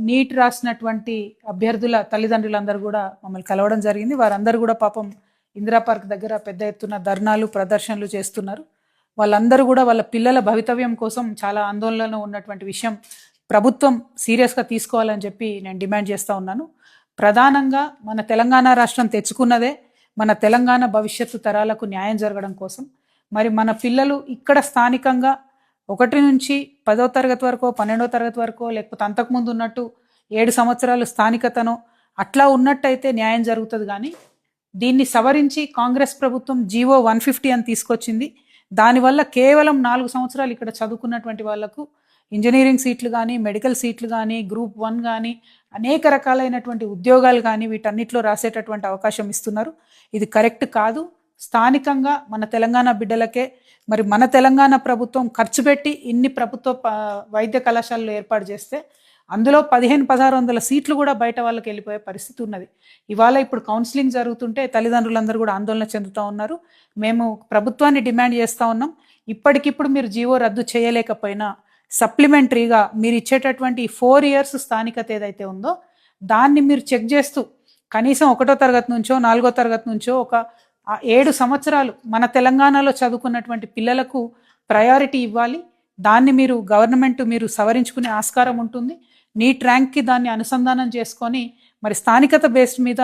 Neat రాసినటువంటి అభ్యర్థుల తల్లిదండ్రులందరూ కూడా మమ్మల్ని కలవడం జరిగింది. వారందరూ కూడా పాపం ఇందిరా పార్క్ దగ్గర పెద్ద ఎత్తున ధర్నాలు ప్రదర్శనలు చేస్తున్నారు. వాళ్ళందరూ కూడా వాళ్ళ పిల్లల భవితవ్యం కోసం చాలా ఆందోళనలో ఉన్నటువంటి విషయం ప్రభుత్వం సీరియస్గా తీసుకోవాలని చెప్పి నేను డిమాండ్ చేస్తూ ఉన్నాను. ప్రధానంగా మన తెలంగాణ రాష్ట్రం తెచ్చుకున్నదే మన తెలంగాణ భవిష్యత్తు తరాలకు న్యాయం జరగడం కోసం. మరి మన పిల్లలు ఇక్కడ స్థానికంగా 1 నుంచి 10వ తరగతి వరకు 12వ తరగతి వరకు లేకపోతే అంతకుముందు ఉన్నట్టు 7 సంవత్సరాలు స్థానికతను అట్లా ఉన్నట్టయితే న్యాయం జరుగుతుంది. కానీ దీన్ని సవరించి కాంగ్రెస్ ప్రభుత్వం జీవో 150 అని తీసుకొచ్చింది. దానివల్ల కేవలం 4 సంవత్సరాలు ఇక్కడ చదువుకున్నటువంటి వాళ్లకు ఇంజనీరింగ్ సీట్లు కానీ, మెడికల్ సీట్లు కానీ, గ్రూప్ 1 కానీ, అనేక రకాలైనటువంటి ఉద్యోగాలు కానీ వీటన్నిటిలో రాసేటటువంటి అవకాశం ఇస్తున్నారు. ఇది కరెక్ట్ కాదు. స్థానికంగా మన తెలంగాణ బిడ్డలకే మరి మన తెలంగాణ ప్రభుత్వం ఖర్చు పెట్టి ఇన్ని ప్రభుత్వ వైద్య కళాశాలలు ఏర్పాటు చేస్తే అందులో 1500-1600 సీట్లు కూడా బయట వాళ్ళకి వెళ్ళిపోయే పరిస్థితి ఉన్నది. ఇవాళ ఇప్పుడు కౌన్సిలింగ్ జరుగుతుంటే తల్లిదండ్రులందరూ కూడా ఆందోళన చెందుతూ ఉన్నారు. మేము ప్రభుత్వాన్ని డిమాండ్ చేస్తూ ఉన్నాం, ఇప్పటికిప్పుడు మీరు జీవో రద్దు చేయలేకపోయినా సప్లిమెంటరీగా మీరు ఇచ్చేటటువంటి 4 ఇయర్స్ స్థానికత ఏదైతే ఉందో దాన్ని మీరు చెక్ చేస్తూ కనీసం 1వ తరగతి నుంచో 4వ తరగతి నుంచో ఒక 7 సంవత్సరాలు మన తెలంగాణలో చదువుకున్నటువంటి పిల్లలకు ప్రయారిటీ ఇవ్వాలి. దాన్ని మీరు గవర్నమెంట్ మీరు సవరించుకునే ఆస్కారం ఉంటుంది. నీట్ ర్యాంక్కి దాన్ని అనుసంధానం చేసుకొని మరి స్థానికత బేస్డ్ మీద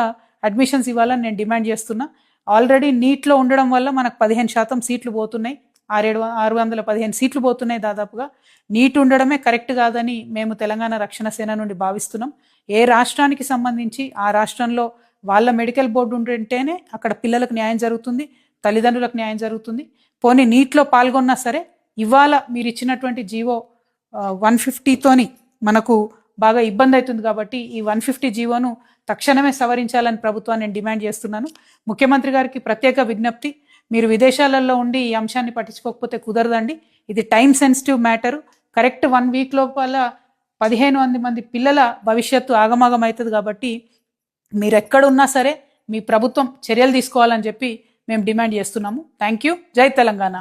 అడ్మిషన్స్ ఇవ్వాలని నేను డిమాండ్ చేస్తున్నా. ఆల్రెడీ నీట్లో ఉండడం వల్ల మనకు 15% సీట్లు పోతున్నాయి, 615 సీట్లు పోతున్నాయి దాదాపుగా. నీట్ ఉండడమే కరెక్ట్ కాదని మేము తెలంగాణ రక్షణ సేన నుండి భావిస్తున్నాం. ఏ రాష్ట్రానికి సంబంధించి ఆ రాష్ట్రంలో వాళ్ళ మెడికల్ బోర్డు ఉంటేనే అక్కడ పిల్లలకు న్యాయం జరుగుతుంది, తల్లిదండ్రులకు న్యాయం జరుగుతుంది. పోనీ నీట్లో పాల్గొన్నా సరే ఇవాళ మీరు ఇచ్చినటువంటి జీవో 150తోని మనకు బాగా ఇబ్బంది అవుతుంది. కాబట్టి ఈ 150 జీవోను తక్షణమే సవరించాలని ప్రభుత్వాన్ని నేను డిమాండ్ చేస్తున్నాను. ముఖ్యమంత్రి గారికి ప్రత్యేక విజ్ఞప్తి, మీరు విదేశాలలో ఉండి ఈ అంశాన్ని పట్టించుకోకపోతే కుదరదండి. ఇది time sensitive matter. Correct 1 week లోపల 1500 మంది పిల్లల భవిష్యత్తు ఆగమాగం అవుతుంది. కాబట్టి మీరు ఎక్కడున్నా సరే మీ ప్రభుత్వం చర్యలు తీసుకోవాలని చెప్పి మేము డిమాండ్ చేస్తున్నాము. Thank you. జై తెలంగాణ.